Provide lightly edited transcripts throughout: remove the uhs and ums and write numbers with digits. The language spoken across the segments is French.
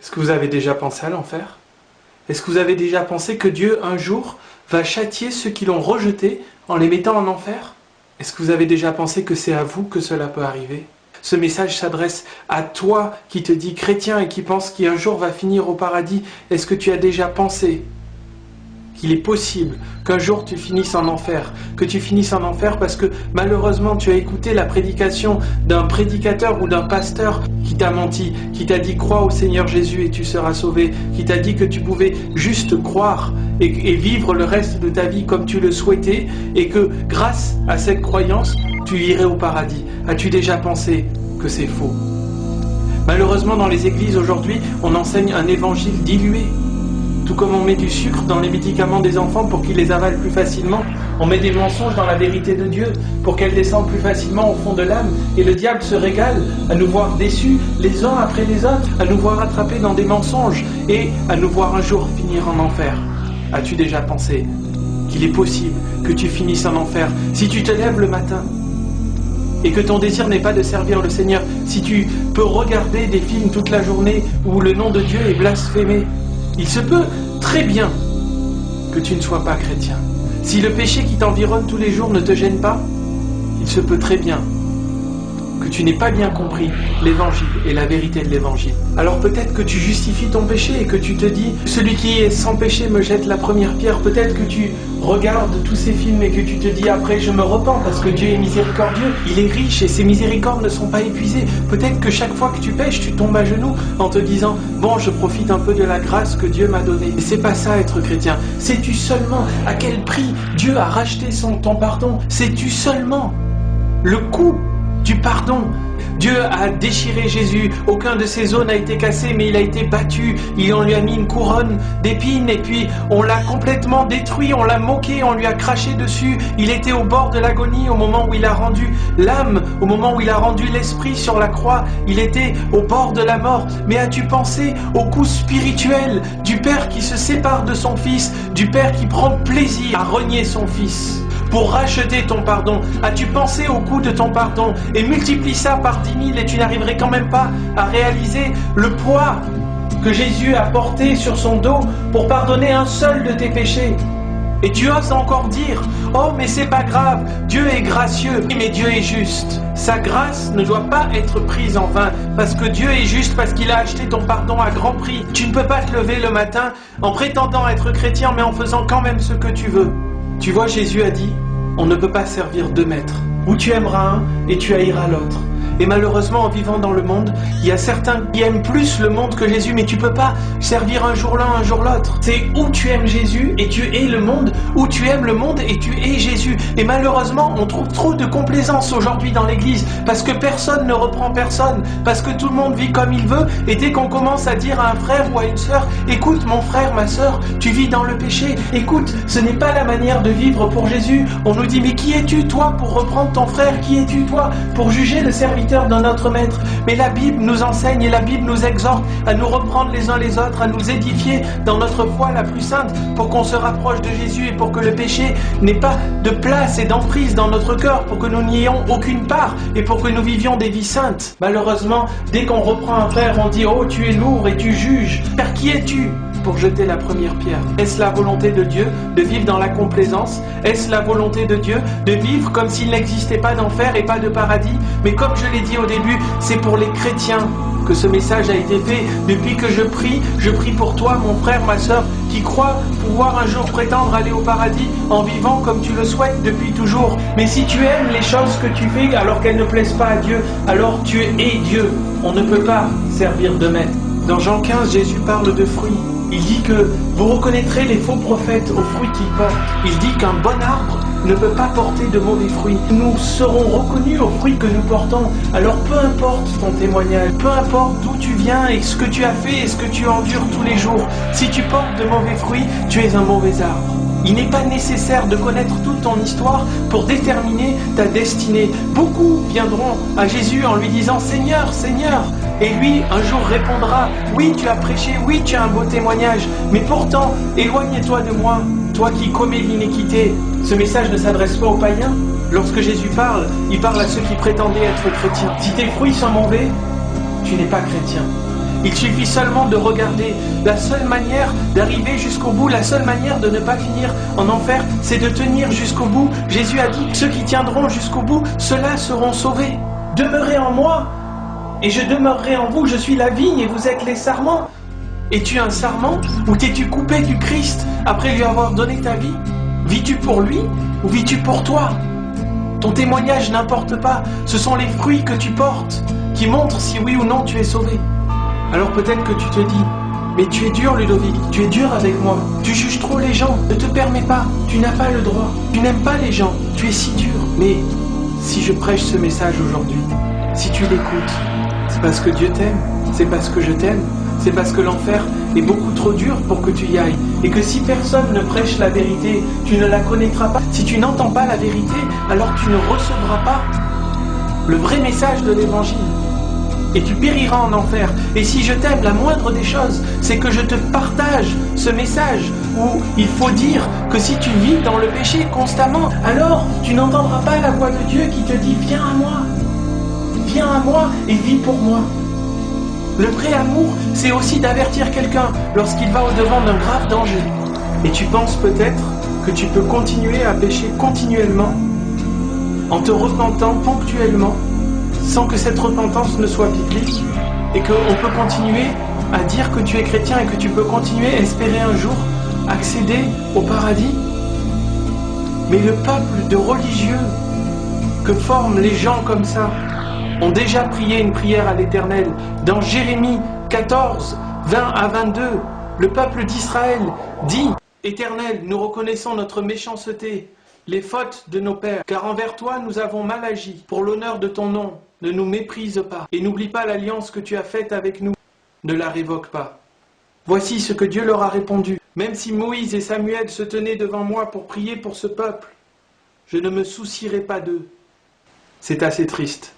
Est-ce que vous avez déjà pensé à l'enfer? Est-ce que vous avez déjà pensé que Dieu, un jour, va châtier ceux qui l'ont rejeté en les mettant en enfer? Est-ce que vous avez déjà pensé que c'est à vous que cela peut arriver? Ce message s'adresse à toi qui te dis chrétien et qui pense qu'un jour va finir au paradis. Est-ce que tu as déjà pensé qu'il est possible qu'un jour tu finisses en enfer, que tu finisses en enfer parce que malheureusement tu as écouté la prédication d'un prédicateur ou d'un pasteur qui t'a menti, qui t'a dit crois au Seigneur Jésus et tu seras sauvé, qui t'a dit que tu pouvais juste croire et vivre le reste de ta vie comme tu le souhaitais et que grâce à cette croyance tu irais au paradis. As-tu déjà pensé que c'est faux? Malheureusement dans les églises aujourd'hui on enseigne un évangile dilué. Tout comme on met du sucre dans les médicaments des enfants pour qu'ils les avalent plus facilement, on met des mensonges dans la vérité de Dieu pour qu'elle descende plus facilement au fond de l'âme. Et le diable se régale à nous voir déçus les uns après les autres, à nous voir attrapés dans des mensonges et à nous voir un jour finir en enfer. As-tu déjà pensé qu'il est possible que tu finisses en enfer si tu te lèves le matin et que ton désir n'est pas de servir le Seigneur, si tu peux regarder des films toute la journée où le nom de Dieu est blasphémé? Il se peut très bien que tu ne sois pas chrétien. Si le péché qui t'environne tous les jours ne te gêne pas, il se peut très bien que tu n'aies pas bien compris l'évangile et la vérité de l'évangile. Alors peut-être que tu justifies ton péché et que tu te dis « Celui qui est sans péché me jette la première pierre ». Peut-être que tu regardes tous ces films et que tu te dis après « Je me repens parce que Dieu est miséricordieux, il est riche et ses miséricordes ne sont pas épuisées ». Peut-être que chaque fois que tu pêches, tu tombes à genoux en te disant « Bon, je profite un peu de la grâce que Dieu m'a donnée ». Et c'est pas ça être chrétien. Sais-tu seulement à quel prix Dieu a racheté ton pardon? Sais-tu seulement le coût du pardon? Dieu a déchiré Jésus, aucun de ses os n'a été cassé, mais il a été battu, on lui a mis une couronne d'épines et puis on l'a complètement détruit, on l'a moqué, on lui a craché dessus. Il était au bord de l'agonie au moment où il a rendu l'âme, au moment où il a rendu l'esprit sur la croix, il était au bord de la mort. Mais as-tu pensé au coût spirituel du Père qui se sépare de son Fils, du Père qui prend plaisir à renier son Fils pour racheter ton pardon? As-tu pensé au coût de ton pardon? Et multiplie ça par 10 000 et tu n'arriverais quand même pas à réaliser le poids que Jésus a porté sur son dos pour pardonner un seul de tes péchés. Et tu oses encore dire « Oh, mais c'est pas grave, Dieu est gracieux, mais Dieu est juste. » Sa grâce ne doit pas être prise en vain, parce que Dieu est juste, parce qu'il a acheté ton pardon à grand prix. Tu ne peux pas te lever le matin en prétendant être chrétien, mais en faisant quand même ce que tu veux. Tu vois, Jésus a dit « On ne peut pas servir 2 maîtres. Ou tu aimeras un et tu haïras l'autre. » Et malheureusement, en vivant dans le monde, il y a certains qui aiment plus le monde que Jésus, mais tu peux pas servir un jour l'un, un jour l'autre. C'est où tu aimes Jésus et tu hais le monde, ou tu aimes le monde et tu hais Jésus. Et malheureusement, on trouve trop de complaisance aujourd'hui dans l'église, parce que personne ne reprend personne, parce que tout le monde vit comme il veut, et dès qu'on commence à dire à un frère ou à une sœur, écoute mon frère, ma sœur, tu vis dans le péché, écoute, ce n'est pas la manière de vivre pour Jésus. On nous dit, mais qui es-tu toi pour reprendre ton frère? Qui es-tu toi pour juger le serviteur de notre maître? Mais la Bible nous enseigne et la Bible nous exhorte à nous reprendre les uns les autres, à nous édifier dans notre foi la plus sainte pour qu'on se rapproche de Jésus et pour que le péché n'ait pas de place et d'emprise dans notre cœur, pour que nous n'y ayons aucune part et pour que nous vivions des vies saintes. Malheureusement, dès qu'on reprend un frère, on dit « Oh, tu es lourd et tu juges. » Car qui es-tu pour jeter la première pierre? Est-ce la volonté de Dieu de vivre dans la complaisance? Est-ce la volonté de Dieu de vivre comme s'il n'existait pas d'enfer et pas de paradis? Mais comme je l'ai dit au début, c'est pour les chrétiens que ce message a été fait. Depuis que je prie pour toi, mon frère, ma sœur, qui croit pouvoir un jour prétendre aller au paradis en vivant comme tu le souhaites depuis toujours. Mais si tu aimes les choses que tu fais alors qu'elles ne plaisent pas à Dieu, alors tu es Dieu. On ne peut pas servir de maître. Dans Jean 15, Jésus parle de fruits. Il dit que vous reconnaîtrez les faux prophètes aux fruits qu'ils portent. Il dit qu'un bon arbre ne peut pas porter de mauvais fruits. Nous serons reconnus aux fruits que nous portons. Alors peu importe ton témoignage, peu importe d'où tu viens et ce que tu as fait et ce que tu endures tous les jours, si tu portes de mauvais fruits, tu es un mauvais arbre. Il n'est pas nécessaire de connaître toute ton histoire pour déterminer ta destinée. Beaucoup viendront à Jésus en lui disant « Seigneur, Seigneur !» Et lui, un jour répondra « Oui, tu as prêché, oui, tu as un beau témoignage, mais pourtant, éloigne-toi de moi, toi qui commets l'iniquité. » Ce message ne s'adresse pas aux païens. Lorsque Jésus parle, il parle à ceux qui prétendaient être chrétiens. Si tes fruits sont mauvais, tu n'es pas chrétien. Il suffit seulement de regarder. La seule manière d'arriver jusqu'au bout, la seule manière de ne pas finir en enfer, c'est de tenir jusqu'au bout. Jésus a dit que ceux qui tiendront jusqu'au bout, ceux-là seront sauvés. Demeurez en moi, et je demeurerai en vous. Je suis la vigne et vous êtes les sarments. Es-tu un sarment ou t'es-tu coupé du Christ après lui avoir donné ta vie? Vis-tu pour lui ou vis-tu pour toi? Ton témoignage n'importe pas, ce sont les fruits que tu portes qui montrent si oui ou non tu es sauvé. Alors peut-être que tu te dis, mais tu es dur Ludovic, tu es dur avec moi, tu juges trop les gens, ne te permets pas, tu n'as pas le droit, tu n'aimes pas les gens, tu es si dur. Mais si je prêche ce message aujourd'hui, si tu l'écoutes, c'est parce que Dieu t'aime, c'est parce que je t'aime, c'est parce que l'enfer est beaucoup trop dur pour que tu y ailles. Et que si personne ne prêche la vérité, tu ne la connaîtras pas. Si tu n'entends pas la vérité, alors tu ne recevras pas le vrai message de l'évangile. Et tu périras en enfer. Et si je t'aime, la moindre des choses, c'est que je te partage ce message où il faut dire que si tu vis dans le péché constamment, alors tu n'entendras pas la voix de Dieu qui te dit « Viens à moi et vis pour moi ». Le vrai amour, c'est aussi d'avertir quelqu'un lorsqu'il va au-devant d'un grave danger. Et tu penses peut-être que tu peux continuer à pécher continuellement, en te repentant ponctuellement, sans que cette repentance ne soit biblique, et qu'on peut continuer à dire que tu es chrétien et que tu peux continuer à espérer un jour accéder au paradis. Mais le peuple de religieux que forment les gens comme ça ont déjà prié une prière à l'Éternel. Dans Jérémie 14, 20 à 22, le peuple d'Israël dit « Éternel, nous reconnaissons notre méchanceté, les fautes de nos pères, car envers toi nous avons mal agi. Pour l'honneur de ton nom, ne nous méprise pas, et n'oublie pas l'alliance que tu as faite avec nous, ne la révoque pas. » Voici ce que Dieu leur a répondu. « Même si Moïse et Samuel se tenaient devant moi pour prier pour ce peuple, je ne me soucierai pas d'eux. » C'est assez triste.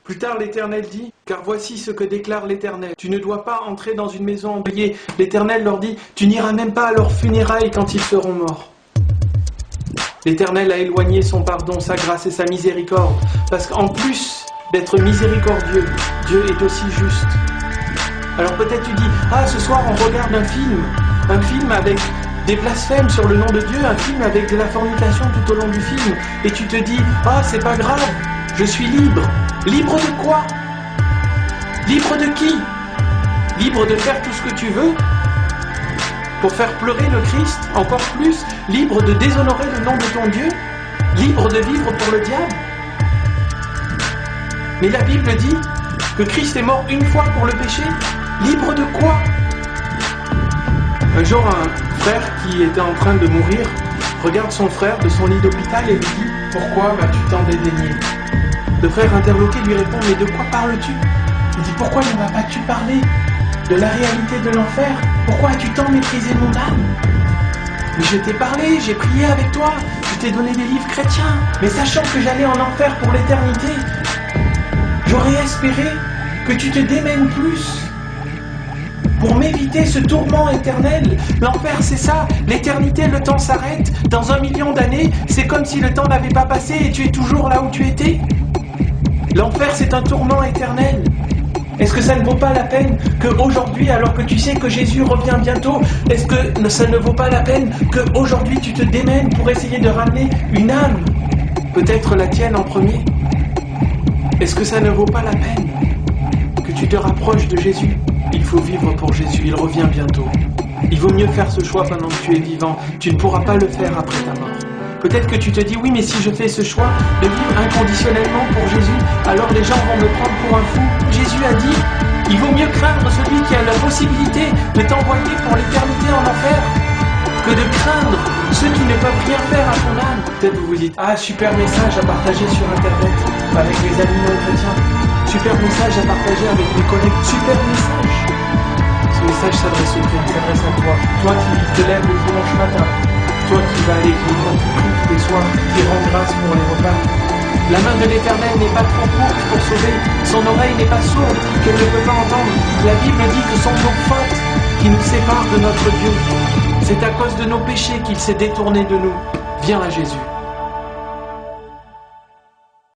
Plus tard, l'Éternel dit, « Car voici ce que déclare l'Éternel. Tu ne dois pas entrer dans une maison endeuillée. » L'Éternel leur dit, « Tu n'iras même pas à leurs funérailles quand ils seront morts. » L'Éternel a éloigné son pardon, sa grâce et sa miséricorde. Parce qu'en plus d'être miséricordieux, Dieu est aussi juste. Alors peut-être tu dis, « Ah, ce soir on regarde un film avec des blasphèmes sur le nom de Dieu, un film avec de la fornication tout au long du film. » Et tu te dis, « Ah, c'est pas grave, je suis libre. » Libre de quoi? Libre de qui? Libre de faire tout ce que tu veux pour faire pleurer le Christ encore plus? Libre de déshonorer le nom de ton Dieu? Libre de vivre pour le diable? Mais la Bible dit que Christ est mort une fois pour le péché. Libre de quoi? Un jour, un frère qui était en train de mourir regarde son frère de son lit d'hôpital et lui dit « Pourquoi vas-tu t'en dédaigner ?» Le frère interloqué lui répond « Mais de quoi parles-tu » Il dit « Pourquoi ne m'as pas-tu parlé de la réalité de l'enfer? Pourquoi as-tu tant méprisé mon âme? Mais je t'ai parlé, j'ai prié avec toi, je t'ai donné des livres chrétiens, mais sachant que j'allais en enfer pour l'éternité, j'aurais espéré que tu te démènes plus pour m'éviter ce tourment éternel. L'enfer, c'est ça, l'éternité, le temps s'arrête. Dans 1 million d'années, c'est comme si le temps n'avait pas passé et tu es toujours là où tu étais. L'enfer, c'est un tourment éternel. Est-ce que ça ne vaut pas la peine qu'aujourd'hui, alors que tu sais que Jésus revient bientôt, est-ce que ça ne vaut pas la peine qu'aujourd'hui tu te démènes pour essayer de ramener une âme, peut-être la tienne en premier? Est-ce que ça ne vaut pas la peine que tu te rapproches de Jésus? Il faut vivre pour Jésus, il revient bientôt. Il vaut mieux faire ce choix pendant que tu es vivant. Tu ne pourras pas le faire après ta mort. Peut-être que tu te dis, oui, mais si je fais ce choix de vivre inconditionnellement pour Jésus, alors les gens vont me prendre pour un fou. Jésus a dit, il vaut mieux craindre celui qui a la possibilité de t'envoyer pour l'éternité en enfer, que de craindre ceux qui ne peuvent rien faire à ton âme. Peut-être vous vous dites, ah, super message à partager sur Internet avec les amis non chrétiens. Super message à partager avec mes collègues. Super message. Ce message s'adresse à toi. Toi qui te lèves le dimanche matin. Toi qui vas à l'église, toi qui pries tous les soirs, qui rends grâce pour les repas. La main de l'Éternel n'est pas trop courte pour sauver. Son oreille n'est pas sourde qu'elle ne peut pas entendre. La Bible dit que ce sont nos fautes qui nous séparent de notre Dieu. C'est à cause de nos péchés qu'il s'est détourné de nous. Viens à Jésus.